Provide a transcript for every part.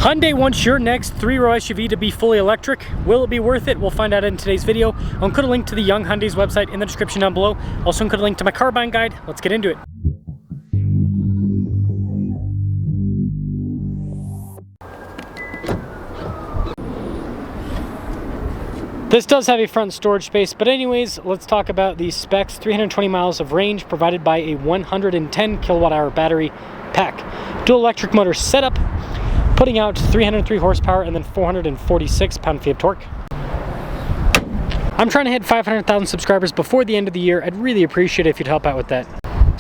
Hyundai wants your next three-row SUV to be fully electric. Will it be worth it? We'll find out in today's video. I'll include a link to the Young Hyundai's website in the description down below. Also include a link to my car buying guide. Let's get into it. This does have a front storage space, but anyways, let's talk about the specs. 320 miles of range provided by a 110 kilowatt hour battery pack. Dual electric motor setup, putting out 303 horsepower and then 446 pound-feet of torque. I'm trying to hit 500,000 subscribers before the end of the year. I'd really appreciate it if you'd help out with that.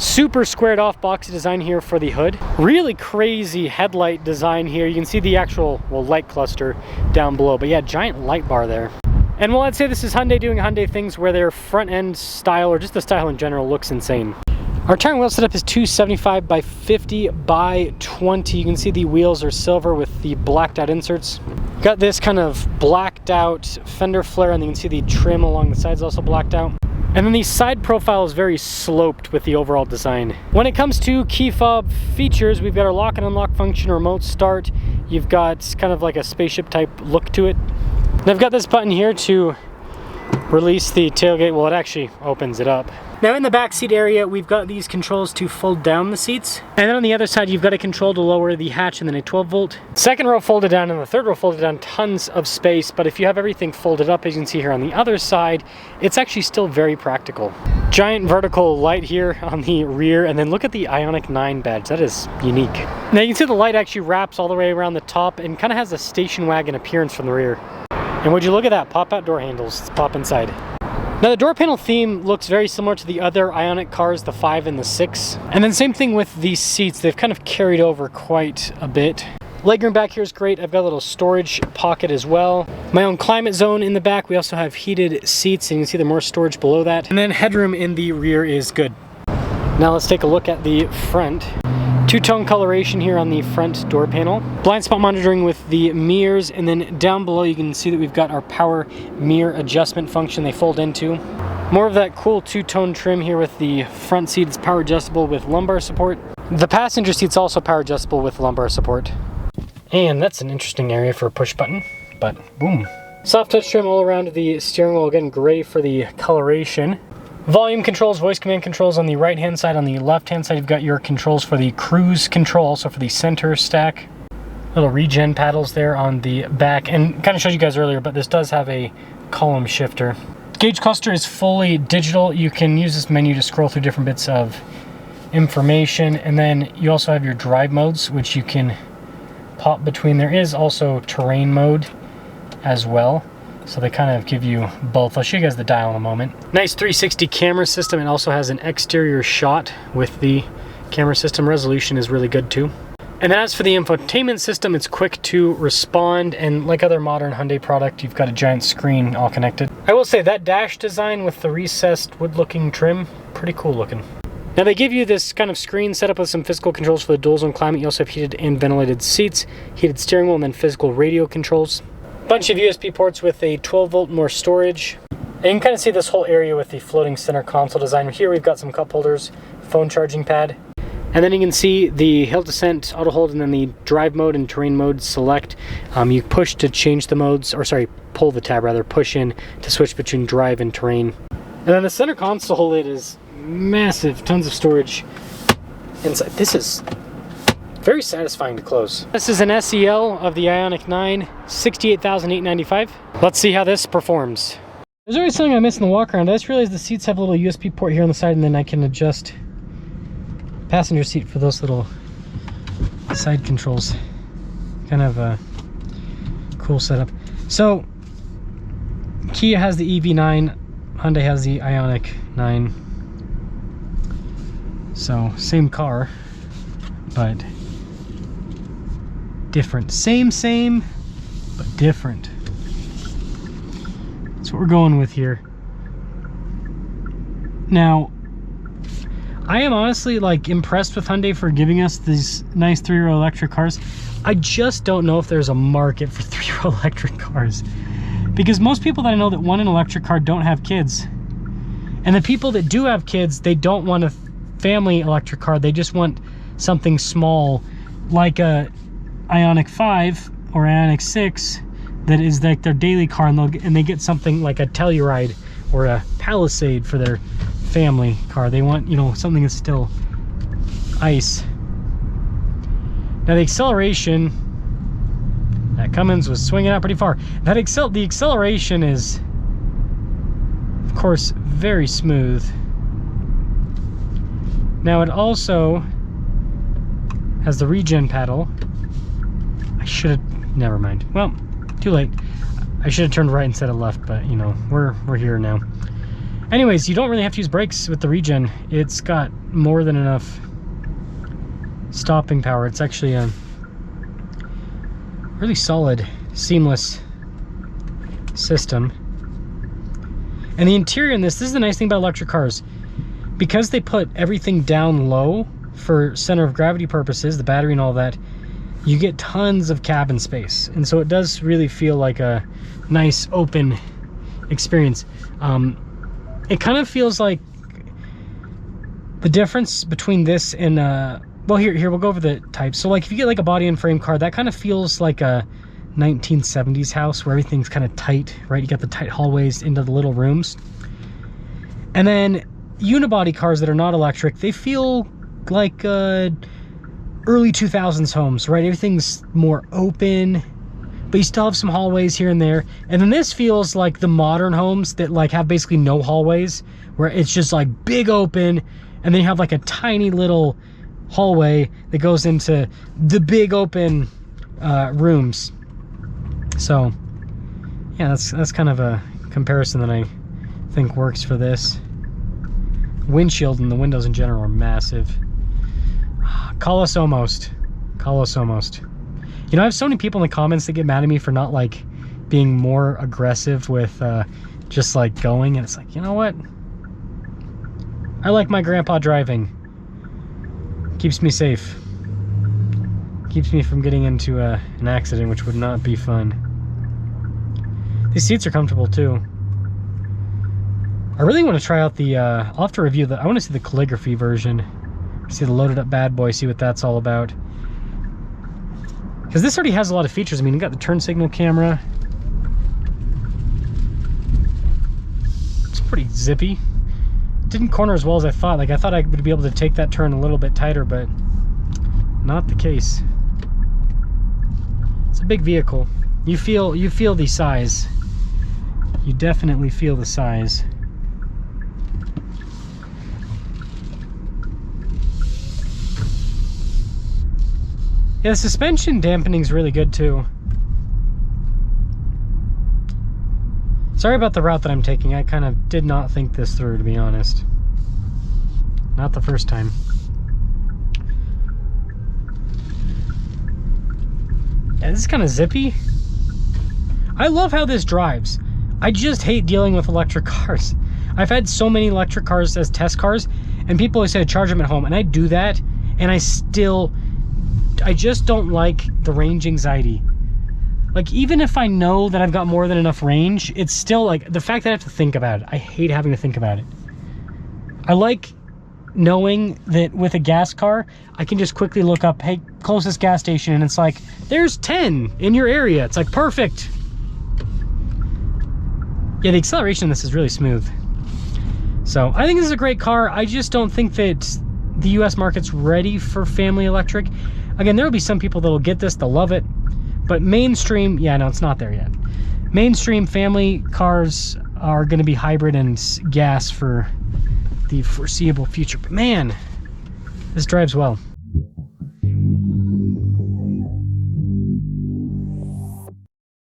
Super squared off boxy design here for the hood. Really crazy headlight design here. You can see the actual, well, light cluster down below, but yeah, giant light bar there. And while I'd say this is Hyundai doing Hyundai things where their front end style, or just the style in general, looks insane. Our tire and wheel setup is 275 by 50 by 20. You can see the wheels are silver with the blacked out inserts. Got this kind of blacked out fender flare, and you can see the trim along the sides also blacked out. And then the side profile is very sloped with the overall design. When it comes to key fob features, we've got our lock and unlock function, remote start. You've got kind of like a spaceship type look to it. And I've got this button here to release the tailgate. Well, it actually opens it up. Now in the back seat area, we've got these controls to fold down the seats. And then on the other side, you've got a control to lower the hatch and then a 12 volt. Second row folded down and the third row folded down, tons of space. But if you have everything folded up, as you can see here on the other side, it's actually still very practical. Giant vertical light here on the rear. And then look at the Ioniq 9 badge. That is unique. Now you can see the light actually wraps all the way around the top and kind of has a station wagon appearance from the rear. And would you look at that, pop out door handles, let's pop inside. Now the door panel theme looks very similar to the other Ioniq cars, the 5 and the 6. And then same thing with these seats, they've kind of carried over quite a bit. Legroom back here is great, I've got a little storage pocket as well. My own climate zone in the back, we also have heated seats and you can see there's more storage below that. And then headroom in the rear is good. Now let's take a look at the front. Two-tone coloration here on the front door panel. Blind spot monitoring with the mirrors, and then down below you can see that we've got our power mirror adjustment function they fold into. More of that cool two-tone trim here with the front seat. It's power adjustable with lumbar support. The passenger seat's also power adjustable with lumbar support. And that's an interesting area for a push button, but boom. Soft touch trim all around the steering wheel, again gray for the coloration. Volume controls, voice command controls on the right hand side. On the left hand side you've got your controls for the cruise control, also for the center stack. Little regen paddles there on the back, and kind of showed you guys earlier, but this does have a column shifter. Gauge cluster is fully digital. You can use this menu to scroll through different bits of information, and then you also have your drive modes which you can pop between. There is also terrain mode as well. So they kind of give you both. I'll show you guys the dial in a moment. Nice 360 camera system. It also has an exterior shot with the camera system. Resolution is really good too. And then as for the infotainment system, it's quick to respond, and like other modern Hyundai product, you've got a giant screen all connected. I will say that dash design with the recessed wood looking trim, pretty cool looking. Now they give you this kind of screen set up with some physical controls for the dual zone climate. You also have heated and ventilated seats, heated steering wheel, and then physical radio controls. Bunch of USB ports with a 12 volt more storage. And you can kind of see this whole area with the floating center console design. Here we've got some cup holders, phone charging pad. And then you can see the hill descent, auto hold, and then the drive mode and terrain mode select. You push to change the modes, or sorry, pull the tab rather, push in to switch between drive and terrain. And then the center console lid is massive, tons of storage inside. This is very satisfying to close. This is an SEL of the Ioniq 9, $68,895. Let's see how this performs. There's always something I miss in the walk around. I just realized the seats have a little USB port here on the side, and then I can adjust passenger seat for those little side controls. Kind of a cool setup. So Kia has the EV9, Hyundai has the Ioniq 9. So same car, but different. Same, but different. That's what we're going with here. Now, I am honestly like impressed with Hyundai for giving us these nice three-row electric cars. I just don't know if there's a market for three-row electric cars, because most people that I know that want an electric car don't have kids, and the people that do have kids, they don't want a family electric car. They just want something small, like a Ioniq 5 or Ioniq 6 that is like their daily car, and they get something like a Telluride or a Palisade for their family car. They want, you know, something that's still ice. Now the acceleration, that Cummins was swinging out pretty far. The acceleration is, of course, very smooth. Now it also has the regen pedal. I should have, never mind. Well, too late. I should have turned right instead of left, but you know, we're here now. Anyways, you don't really have to use brakes with the regen. It's got more than enough stopping power. It's actually a really solid, seamless system. And the interior in this is the nice thing about electric cars. Because they put everything down low for center of gravity purposes, the battery and all that, you get tons of cabin space. And so it does really feel like a nice open experience. It kind of feels like the difference between this and well, here we'll go over the types. So like if you get like a body and frame car, that kind of feels like a 1970s house where everything's kind of tight, right? You got the tight hallways into the little rooms. And then unibody cars that are not electric, they feel like early 2000s homes, right? Everything's more open, but you still have some hallways here and there. And then this feels like the modern homes that like have basically no hallways, where it's just like big open, and then you have like a tiny little hallway that goes into the big open rooms. So yeah, that's kind of a comparison that I think works for this. Windshield and the windows in general are massive. Call us almost. Call us almost. You know, I have so many people in the comments that get mad at me for not like being more aggressive with just like going, and it's like, you know what? I like my grandpa driving. Keeps me safe. Keeps me from getting into an accident, which would not be fun. These seats are comfortable too. I really want to try out the, I'll have to review I want to see the calligraphy version. See the loaded up bad boy, see what that's all about. Because this already has a lot of features. I mean, you got the turn signal camera. It's pretty zippy. Didn't corner as well as I thought. Like, I thought I would be able to take that turn a little bit tighter, but not the case. It's a big vehicle. You feel the size. You definitely feel the size. Yeah, the suspension dampening is really good too. Sorry about the route that I'm taking. I kind of did not think this through, to be honest. Not the first time. Yeah, this is kind of zippy. I love how this drives. I just hate dealing with electric cars. I've had so many electric cars as test cars, and people always say charge them at home, and I do that, and I just don't like the range anxiety. Like, even if I know that I've got more than enough range, it's still like the fact that I have to think about it. I hate having to think about it. I like knowing that with a gas car, I can just quickly look up, hey, closest gas station, and it's like, there's 10 in your area. It's like, perfect. Yeah, the acceleration in this is really smooth. So I think this is a great car. I just don't think that the US market's ready for family electric. Again, there will be some people that will get this, they'll love it, but mainstream, yeah, no, it's not there yet. Mainstream family cars are going to be hybrid and gas for the foreseeable future. But man, this drives well.